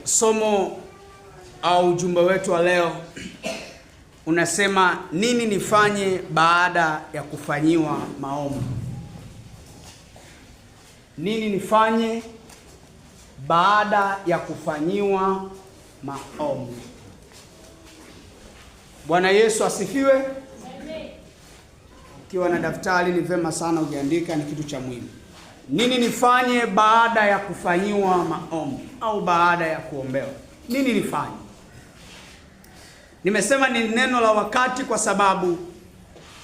Somo au ujumbe wetu wa leo unasema nini nifanye baada ya kufanyiwa maombi? Nini nifanye baada ya kufanyiwa maombi? Bwana Yesu asifiwe. Amen. Ukiwa na daftari ni vema sana ukiandika, ni kitu cha muhimu. Nini nifanye baada ya kufanyiwa maombi au baada ya kuombewa? Nini nifanye? Nimesema ni neno la wakati kwa sababu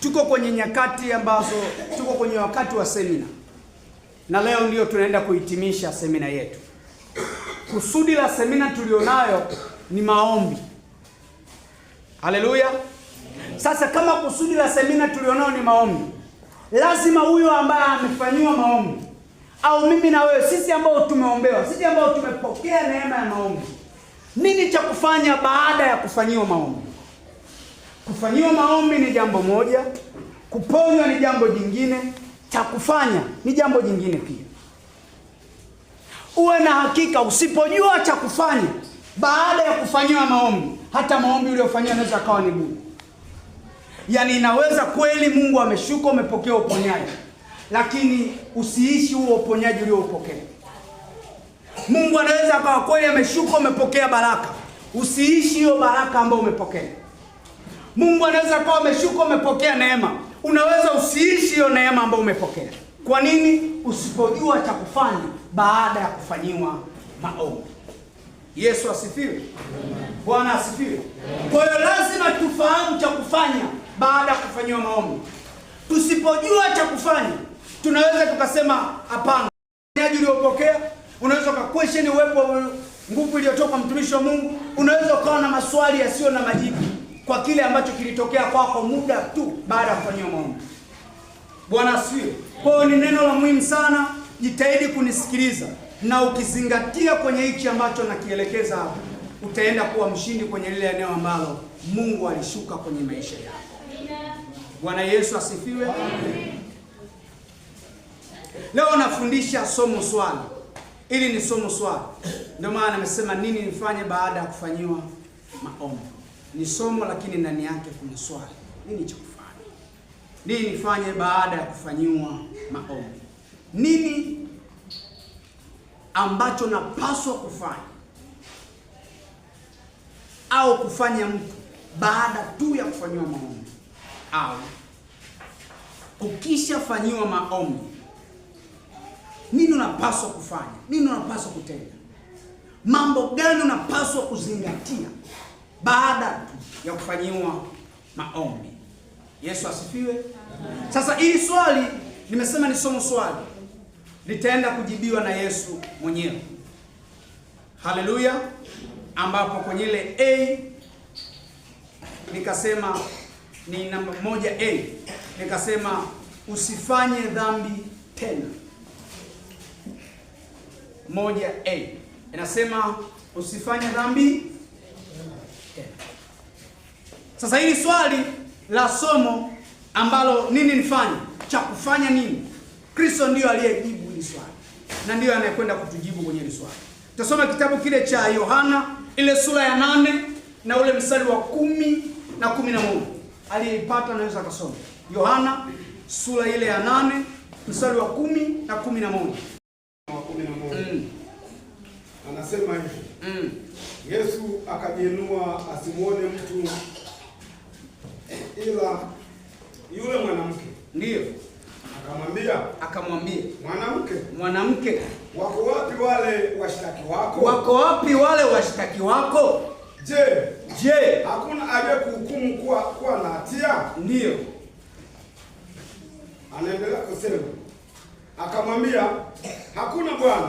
tuko kwenye nyakati ambazo tuko kwenye wakati wa semina. Na leo ndio tunaenda kuhitimisha semina yetu. Kusudi la semina tulionayo ni maombi. Haleluya. Sasa kama kusudi la semina tulionayo ni maombi, lazima huyo ambaye amefanyiwa maombi au mimi na wewe, sisi ambao tumeombewa, sisi ambao tumepokea neema ya maombi, nini cha kufanya baada ya kufanyiwa maombi? Kufanyiwa maombi ni jambo moja, kuponywa ni jambo jingine, cha kufanya ni jambo jingine pia. Uwe na hakika, usipojua cha kufanya baada ya kufanyiwa maombi, hata maombi uliyofanywa yanaweza kawa ni bure. Yaani inaweza kweli Mungu ameshuka, umepokea uponyaji, lakini usiishi huo uponyaji ulioupokea. Mungu anaweza akawa kweli ameshuka, umepokea baraka, usiishi hiyo baraka ambayo umepokea. Mungu anaweza akawa ameshuka, umepokea neema, unaweza usiishi hiyo neema ambayo umepokea. Kwa nini? Usipojua cha kufanya baada ya kufanyiwa maombi. Yesu asifiwe. Bwana asifiwe. Kwa hiyo lazima tufahamu cha kufanya baada ya kufanyiwa maombi. Tusipojua cha kufanya, tunaweza tukasema hapana. Uponyaji uliopokea, unaweza kuquestion uwepo nguvu iliyotoka kwa mtumishi wa Mungu, unaweza ukawa na maswali yasiyo na majibu kwa kile ambacho kilitokea kwako muda tu baada ya kufanyiwa maombi. Bwana asifiwe. Kwa hiyo ni neno la muhimu sana, jitahidi kunisikiliza, na ukizingatia kwenye hichi ambacho nakielekeza hapa, utaenda kuwa mshindi kwenye lile eneo ambalo Mungu alishuka kwenye maisha yako. Bwana Yesu asifiwe. Leo nafundisha somo swali. Ili ni somo swali. Ndio maana nimesema nini nifanye baada ya kufanyiwa maombi. Ni somo lakini ndani yake kuna swali. Nini cha kufanya? Nini nifanye baada ya kufanyiwa maombi? Nini ambacho napaswa kufanya au kufanya mtu baada tu ya kufanyiwa maombi, au ukishafanyiwa maombi, nini unapaswa kufanya? Nini unapaswa kutenda? Mambo gani unapaswa kuzingatia baada tu ya kufanyiwa maombi? Yesu asifiwe. Sasa hili swali nimesema ni somo swali, litaenda kujibiwa na Yesu mwenyewe. Haleluya. Ambapo kwenye ile A nikasema ni namba 1A, nikasema usifanye dhambi tena. 1A inasema usifanye dhambi tena. Sasa hili swali la somo ambalo nini nifanye, cha kufanya nini, Kristo ndio aliyejibu hili swali na ndio anayekwenda kutujibu kwenye hili swali. Tutasoma kitabu kile cha Yohana ile sura ya 8 na ule mstari wa 10 na 11. Aliyeipata anaweza akasoma. Yohana sura ile ya 8 mstari wa 10 na 11. Anasema hivi. Yesu akajiinua asimuone mtu ila yule mwanamke. Ndiyo. Akamwambia, mwanamke, wako wapi wale washtaki wako? Wako wapi wale washtaki wako? Je, hakuna aliyekuhukumu kuwa na hatia? Ndiyo. Anaendelea kusema, akamwambia, hakuna Bwana.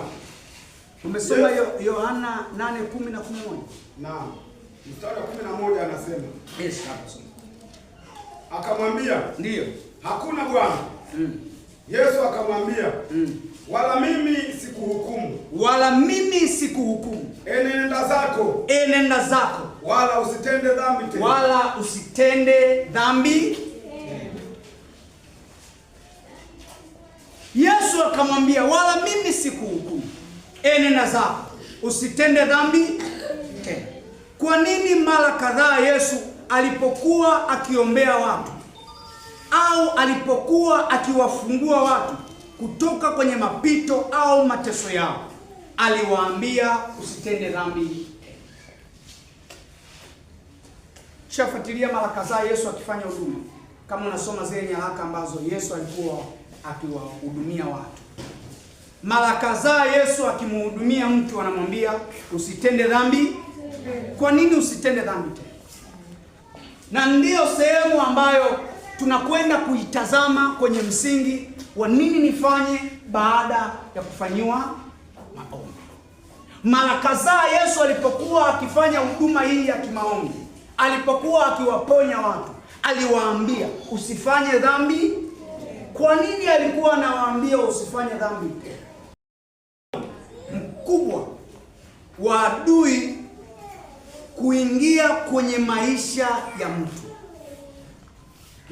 Umesoma Yohana 8:10 na 11. Naam. Mstari wa 11 anasema. Yes, hapo soma. Akamwambia, ndiyo, hakuna Bwana. Yesu akamwambia, wala mimi sikuhukumu. Wala mimi sikuhukumu. Enenda zako. Wala usitende dhambi tena. Wala usitende dhambi. Yesu akamwambia, wala mimi sikuhukumu. Enenda zako. usitende dhambi tena. Kwa nini mara kadhaa Yesu alipokuwa akiombea watu au alipokuwa akiwafungua watu kutoka kwenye mapito au mateso yao aliwaambia usitende dhambi? Shafuatilia mara kadhaa Yesu akifanya huduma. Kama unasoma zile nyaraka ambazo Yesu alikuwa akiwahudumia watu, mara kadhaa Yesu akimhudumia mtu anamwambia usitende dhambi. Kwa nini usitende dhambi tena? Na ndiyo sehemu ambayo tunakwenda kuitazama kwenye msingi wa nini nifanye baada ya kufanyiwa maombi. Mara kadhaa Yesu alipokuwa akifanya huduma hii ya kimaombi, alipokuwa akiwaponya watu, aliwaambia usifanye dhambi. Kwa nini alikuwa anawaambia usifanye dhambi? Mkubwa wa adui kuingia kwenye maisha ya mtu.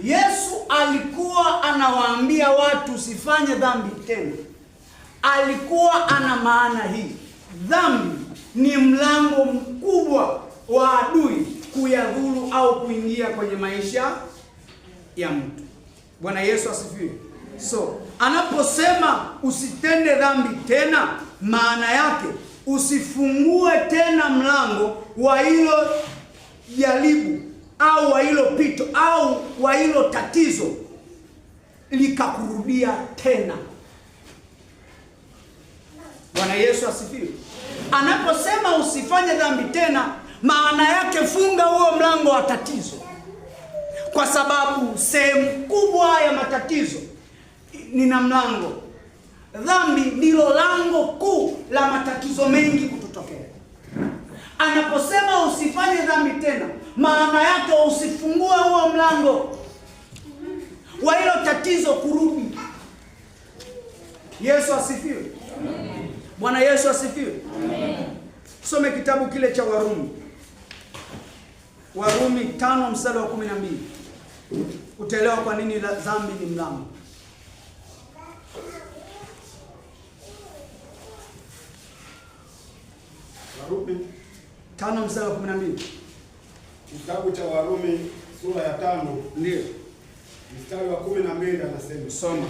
Yesu alikuwa anawaambia watu usifanye dhambi tena. Alikuwa ana maana hii. Dhambi ni mlango mkubwa wa adui kuyadhuru au kuingia kwenye maisha ya mtu. Bwana Yesu asifiwe. So, anaposema usitende dhambi tena, maana yake usifungue tena mlango wa hilo jaribu au wa hilo pito au wa hilo tatizo likakurudia tena. Bwana Yesu asifiwe. Anaposema usifanye dhambi tena, maana yake funga huo mlango wa tatizo, kwa sababu sehemu kubwa ya matatizo nina mlango. Dhambi ndilo lango kuu la matatizo mengi kutotokea. Anaposema usifanye dhambi tena, maana yake usifungue huo mlango wa hilo tatizo kurudi. Yesu asifiwe. Bwana Yesu asifiwe. Some kitabu kile cha Warumi. Warumi 5 mstari wa 12. Utaelewa kwa nini dhambi ni mlango. Warumi 5 mstari wa 12. Kitabu cha Warumi sura ya 5 ndio mstari wa 12 anasema. Soma.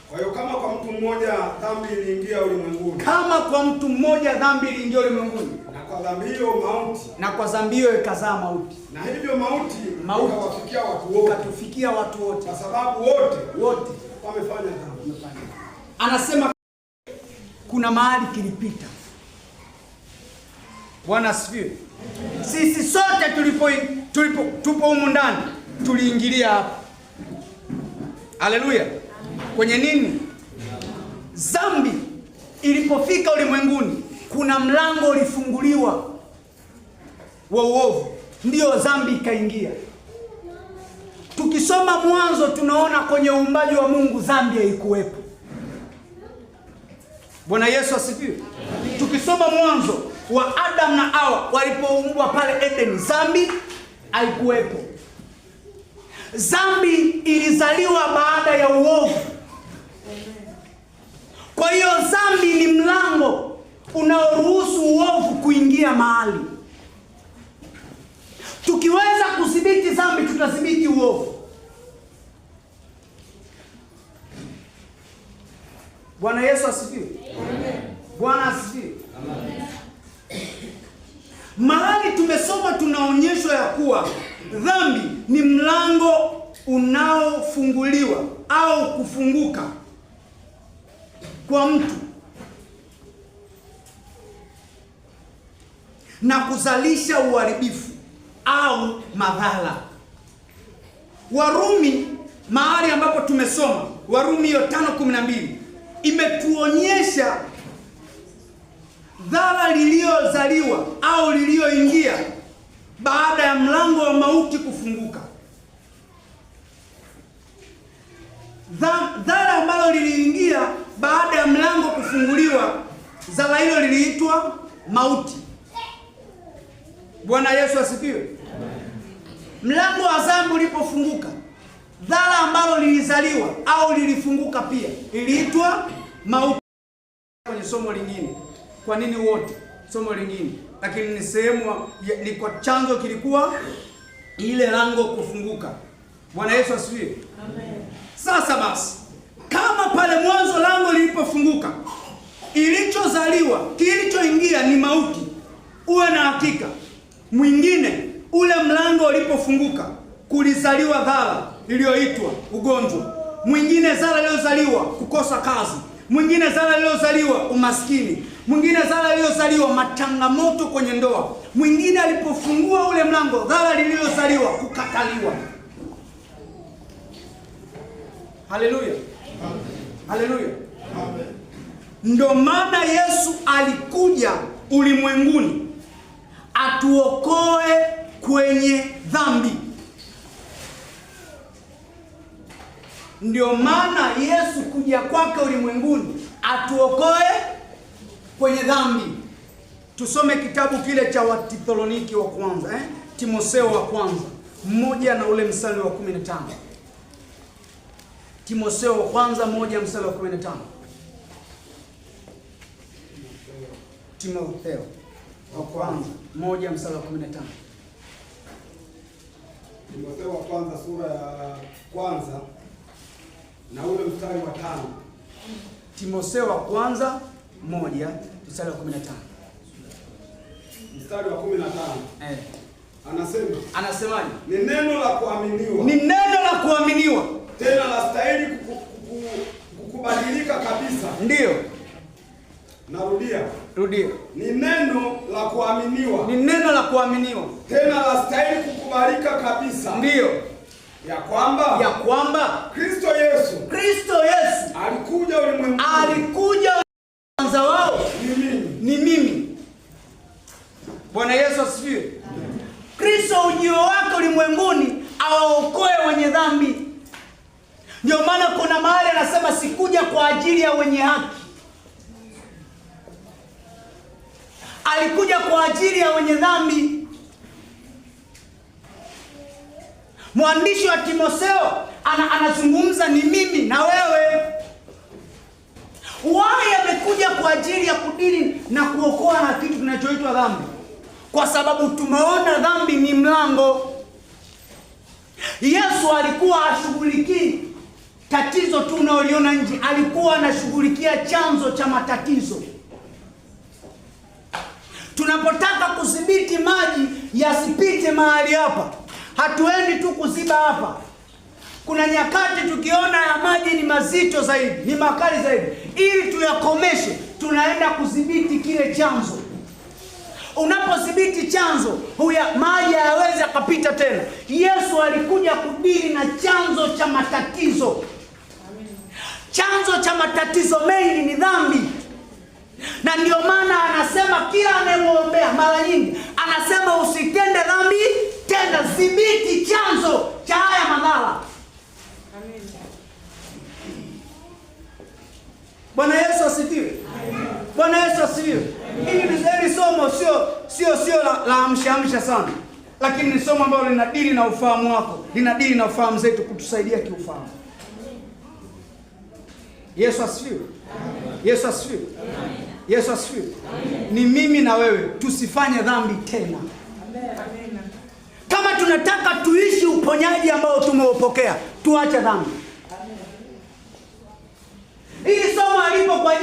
Kwa hiyo kama kwa mtu mmoja dhambi iliingia ulimwenguni. Kama kwa mtu mmoja dhambi iliingia ulimwenguni. Na kwa dhambi hiyo mauti. Na kwa dhambi hiyo ikazaa mauti. Na hivyo mauti ikawafikia watu wote. Ikatufikia watu wote. Kwa sababu wote wamefanya dhambi. Anasema kuna mahali kilipita. Bwana asifiwe. Sisi sote tupo humu ndani tuliingilia hapa. Haleluya. Kwenye nini? Dhambi ilipofika ulimwenguni, kuna mlango ulifunguliwa wa uovu, ndio dhambi ikaingia. Tukisoma Mwanzo tunaona kwenye uumbaji wa Mungu dhambi haikuwepo. Bwana Yesu asifiwe. Tukisoma Mwanzo wa Adam na Hawa walipoumbwa pale Eden, dhambi haikuwepo. Dhambi ilizaliwa baada ya uovu. Kwa hiyo dhambi ni mlango unaoruhusu uovu kuingia mahali. Tukiweza kudhibiti dhambi, tutadhibiti uovu. Bwana Yesu asifiwe. Bwana asifiwe. Mahali tumesoma tunaonyeshwa ya kuwa dhambi ni mlango unaofunguliwa au kufunguka kwa mtu na kuzalisha uharibifu au madhara. Warumi, mahali ambapo tumesoma Warumi hiyo 5:12 imetuonyesha dhara lililozaliwa au lilioingia baada ya mlango wa mauti kufunguka. Dhara ambalo liliingia baada ya mlango kufunguliwa, dhara hilo liliitwa mauti. Bwana Yesu asifiwe. Mlango wa dhambi ulipofunguka, dhara ambalo lilizaliwa au lilifunguka pia iliitwa mauti. Kwenye somo lingine Kwa nini wote? Somo lingine, lakini ni sehemu, ni kwa chanzo kilikuwa ile lango kufunguka. Bwana Yesu asifiwe. Amen. Sasa basi, kama pale mwanzo lango lilipofunguka, ilichozaliwa, kilichoingia ni mauti, uwe na hakika mwingine, ule mlango ulipofunguka, kulizaliwa dhara iliyoitwa ugonjwa, mwingine dhara iliyozaliwa kukosa kazi, mwingine dhara iliyozaliwa umaskini, mwingine dhara iliyozaliwa machangamoto kwenye ndoa, mwingine alipofungua ule mlango dhara iliyozaliwa kukataliwa. Haleluya. Haleluya. Ndio maana Yesu alikuja ulimwenguni atuokoe kwenye dhambi. Ndio maana Yesu kuja kwake ulimwenguni atuokoe kwenye dhambi. Tusome kitabu kile cha Wathesalonike wa kwanza, Timotheo wa kwanza 1 na ule mstari wa 15. Timotheo wa kwanza 1 mstari wa 15. Timotheo wa kwanza 1 mstari wa 15. Timotheo wa kwanza sura ya kwanza na ule mstari wa 5. Timotheo wa kwanza 1 mstari wa 15. Mstari wa 15. Anasemaje? Ni neno la kuaminiwa. Ni neno la kuaminiwa. Tena la stahili kukubadilika kabisa. Ndiyo. Rudia. Ni neno la kuaminiwa. Ni neno la kuaminiwa. Tena la stahili kukubalika kabisa. Ndiyo. Ya kwamba Kristo Yesu alikuja ulimwenguni. Kwanza wao ni mimi. Bwana Yesu asifiwe. Kristo ujio wake ulimwenguni awaokoe wenye dhambi. Ndio maana kuna mahali anasema sikuja kwa ajili ya wenye haki. Alikuja kwa ajili ya wenye dhambi. Mwandishi wa Timotheo anazungumza ni mimi na wewe. Wao amekuja kwa ajili ya kudili na kuokoa na kitu kinachoitwa dhambi. Kwa sababu tumeona dhambi ni mlango. Yesu alikuwa hashughulikii tatizo tu unaoliona nje, alikuwa anashughulikia chanzo cha matatizo. Tunapotaka kudhibiti maji yasipite mahali hapa, hatuendi tu kuziba hapa. Kuna nyakati tukiona ya maji ni mazito zaidi, ni makali zaidi, ili tuyakomeshe, tunaenda kudhibiti kile chanzo. Unapodhibiti chanzo, maji hayawezi kupita tena. Yesu alikuja kudili na chanzo cha matatizo. Chanzo cha matatizo mengi ni dhambi. Na ndio maana anasema kila anayemwombea, mara nyingi anasema usitende dhambi tena, dhibiti chanzo cha haya madhara. Amen. Bwana Yesu asifiwe. Bwana Yesu asifiwe. Hili somo sio la amsha sana, lakini ni somo ambalo linadili na ufahamu wako, linadili na ufahamu zetu, kutusaidia kiufahamu. Yesu asifiwe. Yesu asifiwe. Yesu asifiwe. Ni mimi na wewe tusifanye dhambi tena. Amen. Kama tunataka tuishi uponyaji ambao tumeupokea, tuache dhambi. Hili somo alipo kwa